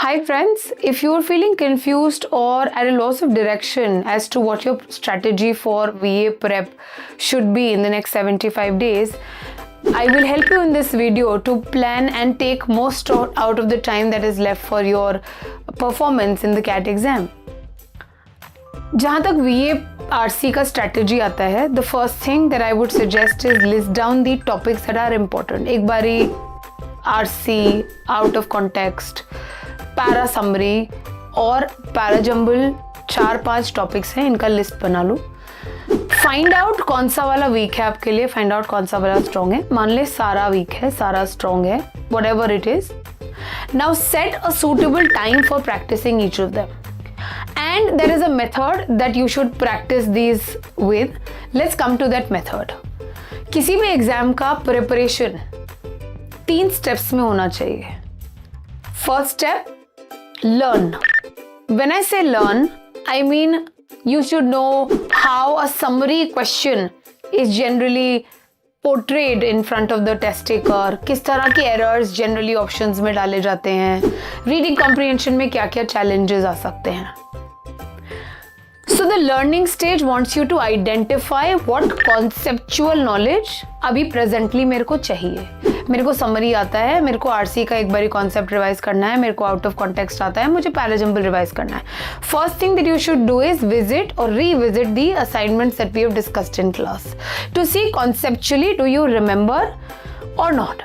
Hi friends, if you are feeling confused or at a loss of direction as to what your strategy for VA prep should be in the next 75 days, I will help you in this video to plan and take most out of the time that is left for your performance in the CAT exam. जहाँ तक VA RC का strategy आता है, the first thing that I would suggest is list down the topics that are important. एक बारी RC, out of context, para summary और para jumble 4-5 topics हैं, इनका लिस्ट बना लो. फाइंड आउट कौन सा वाला वीक है आपके लिए, फाइंड आउट कौन सा वाला स्ट्रॉन्ग है. मान ले सारा वीक है, सारा स्ट्रॉन्ग है, whatever it is. Now set a suitable time for practicing each of them. And there is a method that you should practice these with. Let's come to that method. किसी भी exam का preparation 3 steps में होना चाहिए. First step, learn. When I say learn, I mean you should know how a summary question is generally portrayed in front of the test taker. किस तरह के errors generally options में डाले जाते हैं. Reading comprehension में क्या क्या challenges आ सकते हैं. So the learning stage wants you to identify what conceptual knowledge अभी presently मेरे को चाहिए. मेरे को समरी आता है, मेरे को आरसी का एक बारी कॉन्सेप्ट रिवाइज करना है, मेरे को आउट ऑफ कॉन्टेक्स्ट आता है, मुझे पैराजम्बल रिवाइज करना है. First thing that you should do is visit or revisit the assignments that we have discussed in class to see conceptually do you remember or not.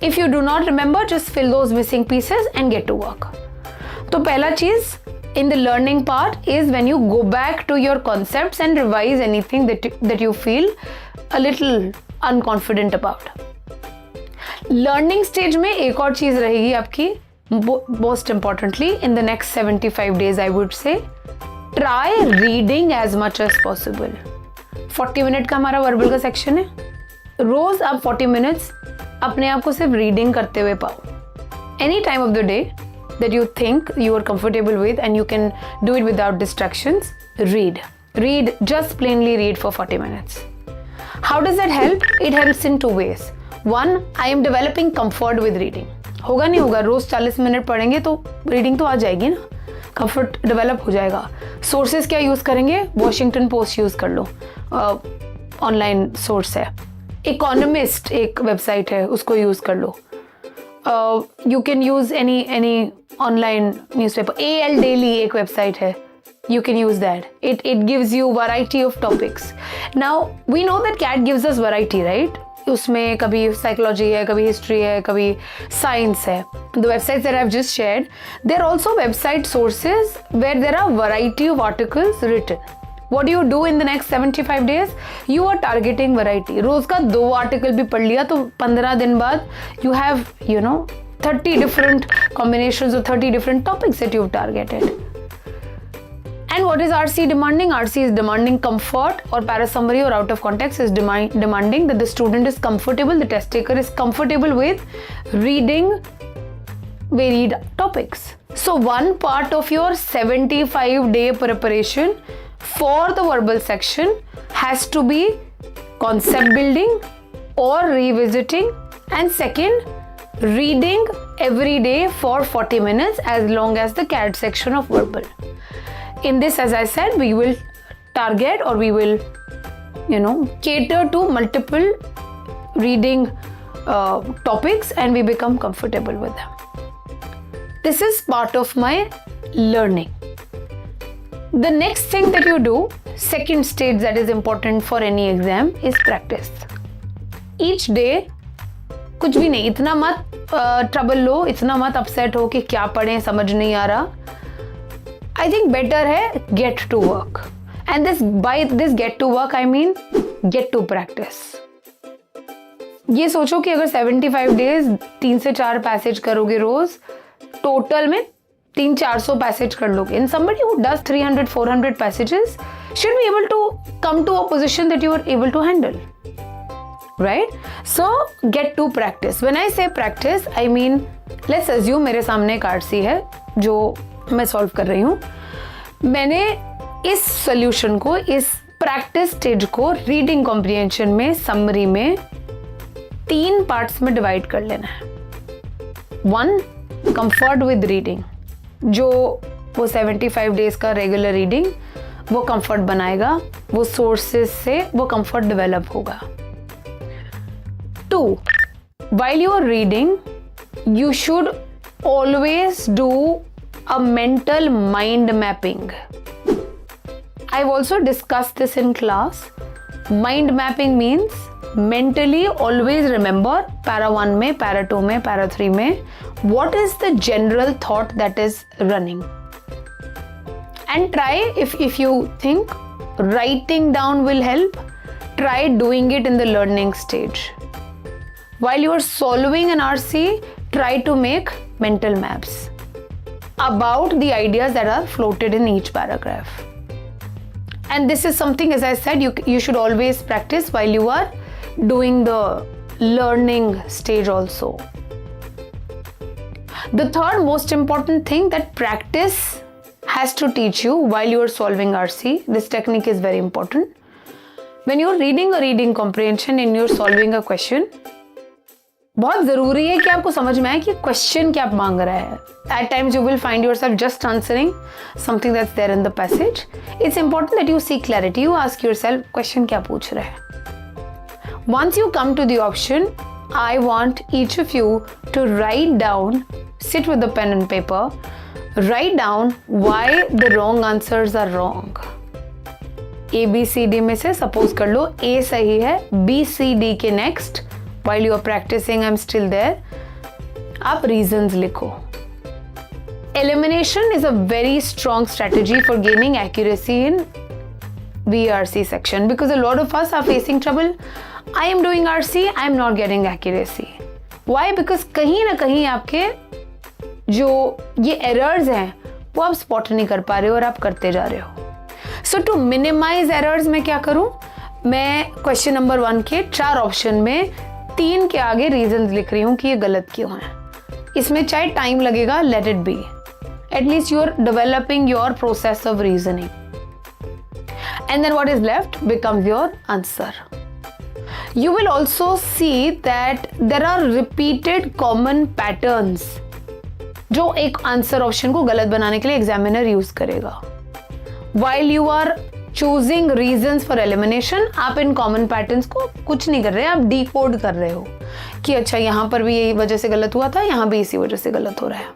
If you do not remember just fill those missing pieces and get to work. तो पहला चीज in the learning part is when you go back to your concepts and revise anything that you feel a little unconfident about. Learning stage में एक और चीज रहेगी आपकी, most importantly in the next 75 days I would say, try reading as much as possible. 40 minute का हमारा verbal का section है. रोज आप 40 मिनट्स अपने आप को सिर्फ रीडिंग करते हुए पाओ. Any time of the day that you think you are comfortable with and you can do it without distractions, read, just plainly read for 40 minutes. How does that help? It helps in 2 ways. One, I am developing comfort with reading. होगा नहीं होगा, रोज 40 minute पढ़ेंगे तो reading तो आ जाएगी ना, comfort develop हो जाएगा. सोर्सेज क्या यूज करेंगे? वॉशिंगटन पोस्ट यूज कर लो, ऑनलाइन सोर्स है. इकोनॉमिस्ट एक वेबसाइट है, उसको यूज कर लो. You can use any online newspaper. AL Daily एक website है, you can use that. It gives you variety of topics. Now we know that CAT gives us variety, right? उसमें कभी psychology है, कभी history है, कभी science है. The websites that I've just shared, they're also website sources where there are variety of articles written. What do you do in the next 75 days? You are targeting variety. रोज का 2 article भी पढ़ लिया तो 15 दिन बाद you have 30 different combinations or 30 different topics that you've targeted. And what is RC demanding? RC is demanding comfort, or parasummary or out of context is demanding that the student is comfortable, the test taker is comfortable with reading varied topics. So one part of your 75-day preparation for the verbal section has to be concept building or revisiting, and second, reading every day for 40 minutes as long as the CAT section of verbal. In this, as I said, we will target or we will cater to multiple reading topics and we become comfortable with them. This is part of my learning. The next thing that you do, second stage that is important for any exam, is practice. Each day, कुछ भी नहीं, इतना मत trouble लो, इतना मत upset हो कि क्या पढ़ें समझ नहीं आ रहा. I think better है get to work. And by this get to work I mean get to practice. ये सोचो कि अगर 75 days 3 से 4 पैसेज करोगे रोज, टोटल में 300-400 पैसेज कर लोगे. And somebody who does 300-400 passages should be able to come to a position that you are able to handle, right? So get to practice. When I say practice, I mean let's assume मेरे सामने एक RC है जो मैं solve कर रही हूँ. मैंने इस सोल्यूशन को, इस प्रैक्टिस स्टेज को रीडिंग कॉम्प्रिहेंशन में, समरी में 3 पार्ट्स में डिवाइड कर लेना है. 1, comfort with reading. जो वो 75 डेज का रेगुलर रीडिंग वो कंफर्ट बनाएगा, वो सोर्सेस से वो कंफर्ट डेवलप होगा। 2, while you are reading, you should always do a mental mind mapping. I've also discussed this in class. Mind mapping means mentally always remember para 1 में, para 2 में, para 3 में what is the general thought that is running. And try, if you think writing down will help, try doing it in the learning stage. While you are solving an RC, try to make mental maps about the ideas that are floated in each paragraph. And this is something, as I said, you should always practice while you are doing the learning stage also. The third most important thing that practice has to teach you while you are solving RC, this technique is very important. When you are reading a reading comprehension and you are solving a question, बहुत ज़रूरी है कि आपको समझ में आए कि question क्या मांग रहा है. At times you will find yourself just answering something that's there in the passage. It's important that you seek clarity. You ask yourself, question क्या पूछ रहा है. Once you come to the option, I want each of you to write down, sit with the pen and paper, write down why the wrong answers are wrong. A, B, C, D में से suppose कर लो A सही है, B, C, D के next. While you are practicing, I'm still there. आप reasons लिखो. Elimination is a very strong strategy for gaining accuracy in VRC section because a lot of us are facing trouble. I am doing RC, I am not getting accuracy. Why? Because कहीं ना कहीं आपके जो ये errors हैं वो आप spot नहीं कर पा रहे हो और आप करते जा रहे हो. So to minimize errors मैं क्या करूँ? मैं question number 1 के 4 ऑप्शन में 3 के आगे रीजंस लिख रही हूँ कि ये गलत क्यों है. इसमें चाहे टाइम लगेगा, let it be. At least you are developing your process of reasoning and then what is left becomes your answer. You will also see that there are repeated common patterns जो एक आंसर ऑप्शन को गलत बनाने के लिए examiner use करेगा. While you are choosing reasons for elimination, आप इन कॉमन पैटर्न्स को कुछ नहीं कर रहे, आप डिकोड कर रहे हो कि अच्छा यहाँ पर भी यही वजह से गलत हुआ था, यहाँ भी इसी वजह से गलत हो रहा है.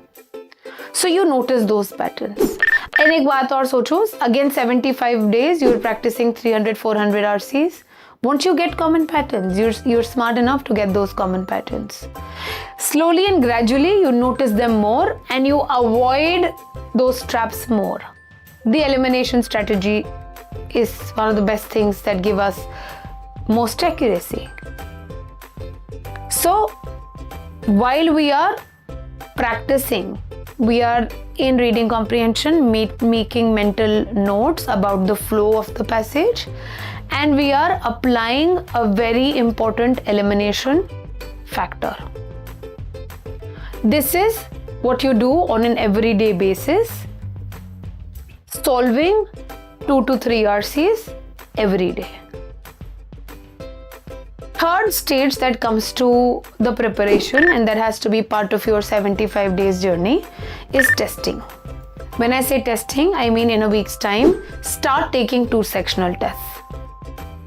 So you notice those patterns. And एक बात और सोचो, again 75 days you are practising 300-400 RCs. Won't you get common patterns? You're smart enough to get those common patterns. Slowly and gradually you notice them more and you avoid those traps more. The elimination strategy is one of the best things that give us most accuracy. So while we are practicing, we are in reading comprehension, making mental notes about the flow of the passage, and we are applying a very important elimination factor. This is what you do on an everyday basis, solving 2 to 3 RCs every day. Third stage that comes to the preparation and that has to be part of your 75 days journey is testing. When I say testing, I mean in a week's time, start taking 2 sectional tests.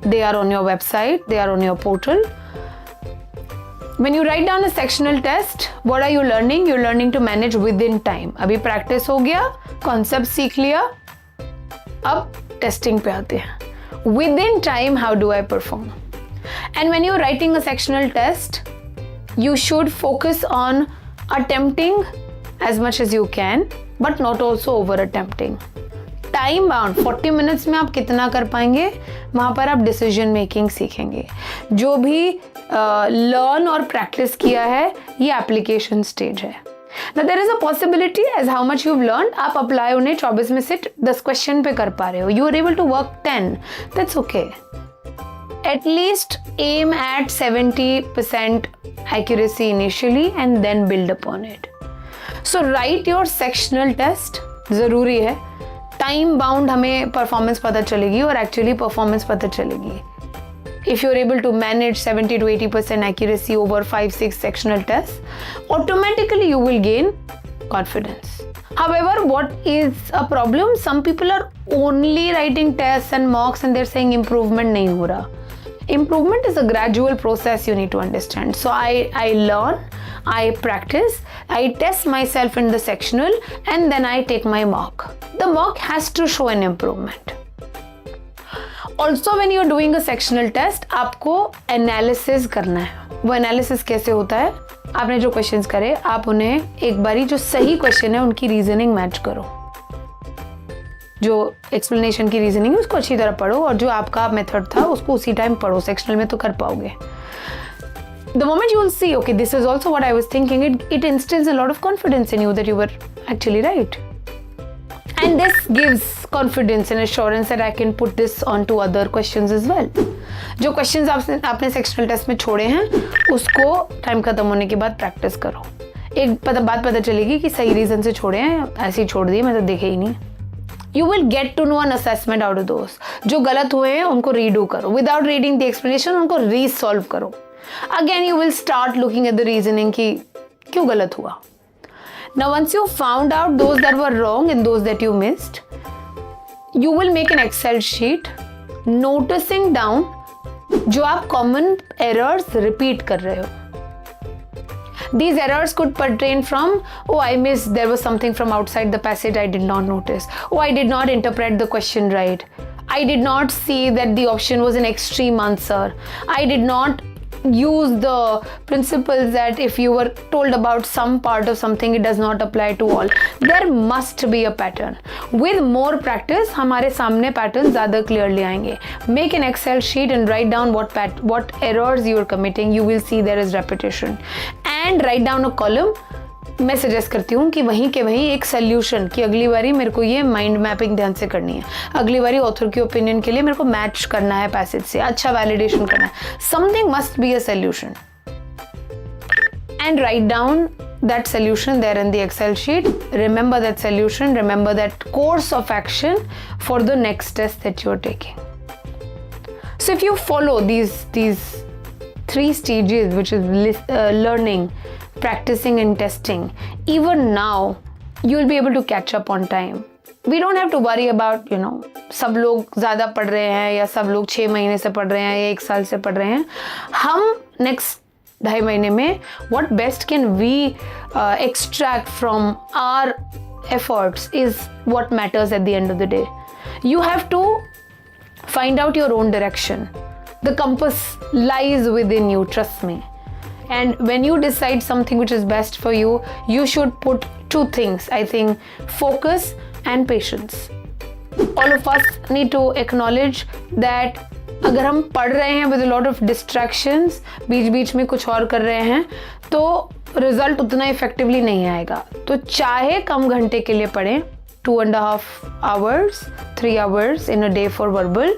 They are on your website, they are on your portal. When you write down a sectional test, what are you learning? You're learning to manage within time. अभी practice हो गया, concept सीख लिया, अब testing पे आते हैं. Within time, how do I perform? And when you're writing a sectional test, you should focus on attempting as much as you can, but not also over attempting. Time bound, 40 minutes में आप कितना कर पाएंगे, वहाँ पर आप decision making सीखेंगे. जो भी लर्न और प्रैक्टिस किया है, ये एप्लीकेशन स्टेज है. Now there is a possibility as how much you've learned, आप अप्लाई उन्हें 24 में से 10 क्वेश्चन पे कर पा रहे हो. You are able to work 10. That's okay. At least aim at 70% accuracy initially and then build upon it. So write your sectional test. ज़रूरी है. Time bound हमें performance पता चलेगी और actually performance पता चलेगी. If you're able to manage 70 to 80% accuracy over 5-6 sectional tests, automatically you will gain confidence. However, what is a problem? Some people are only writing tests and mocks and they're saying improvement nahi ho raha. Improvement is a gradual process, you need to understand. So I learn, I practice, I test myself in the sectional, and then I take my mock. The mock has to show an improvement. Also, when you're doing a sectional test, आपको analysis करना है. वो analysis कैसे होता है? आपने जो questions करे, आप उन्हें एक बारी जो सही question है उनकी reasoning match करो. जो explanation की reasoning है उसको अच्छी तरह पढ़ो, और जो आपका method था उसको उसी टाइम पढ़ो. sectional में तो कर पाओगे. The moment you will see, okay, this is also what I was thinking, it instills a lot of confidence in you that you were actually right. And this gives confidence and assurance that I can put this onto other questions as well. जो questions आपने sectional test में छोड़े हैं उसको time खत्म होने के बाद practice करो. एक बात पता चलेगी कि सही reason से छोड़े हैं, ऐसे ही छोड़ दिए, मैं तो देखे ही नहीं. You will get to know an assessment out of those. जो गलत हुए हैं उनको redo करो. Without reading the explanation उनको resolve करो. Again you will start looking at the reasoning कि क्यों गलत हुआ. Now once you found out those that were wrong and those that you missed, you will make an Excel sheet noticing down जो आप common errors repeat कर रहे हो. These errors could pertain from, oh I missed, there was something from outside the passage I did not notice. Oh, I did not interpret the question right. I did not see that the option was an extreme answer. I did not use the principles that if you were told about some part of something, it does not apply to all. There must be a pattern. With more practice, हमारे सामने patterns ज़्यादा clearly आएंगे. Make an Excel sheet and write down what errors you are committing. You will see there is repetition. And write down a column. मैं suggest करती हूँ कि वहीं के वहीं एक सोल्यूशन कि अगली बारी मेरे को ये माइंड मैपिंग ध्यान से करनी है, अगली बारी ऑथर की ओपिनियन के लिए मेरे को मैच करना है पैसेज से, अच्छा वैलिडेशन करना है. Something must be a solution and write down that solution there in the Excel sheet. Remember that solution, remember that course of action for the next test that you're taking. So if you follow these three stages, which is learning, practicing and testing, even now you'll be able to catch up on time. We don't have to worry about, सब लोग ज़्यादा पढ़ रहे हैं या सब लोग 6 महीने से पढ़ रहे हैं या 1 साल से पढ़ रहे हैं. हम next 2.5 महीने में what best can we extract from our efforts is what matters at the end of the day. You have to find out your own direction. The compass lies within you, trust me. And when you decide something which is best for you, you should put 2 things, I think: focus and patience. All of us need to acknowledge that अगर हम पढ़ रहे हैं with a lot of distractions, बीच में कुछ और कर रहे हैं, तो रिजल्ट उतना इफेक्टिवली नहीं आएगा. तो चाहे कम घंटे के लिए पढ़ें, 2.5 hours, 3 hours in a day for verbal,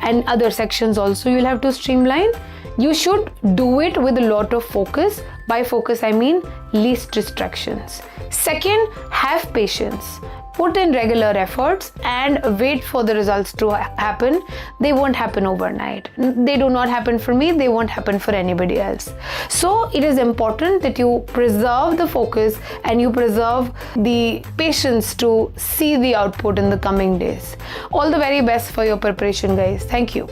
and other sections also you'll have to streamline. You should do it with a lot of focus. By focus, I mean least distractions. Second, have patience. Put in regular efforts and wait for the results to happen. They won't happen overnight. They do not happen for me. They won't happen for anybody else. So it is important that you preserve the focus and you preserve the patience to see the output in the coming days. All the very best for your preparation, guys. Thank you.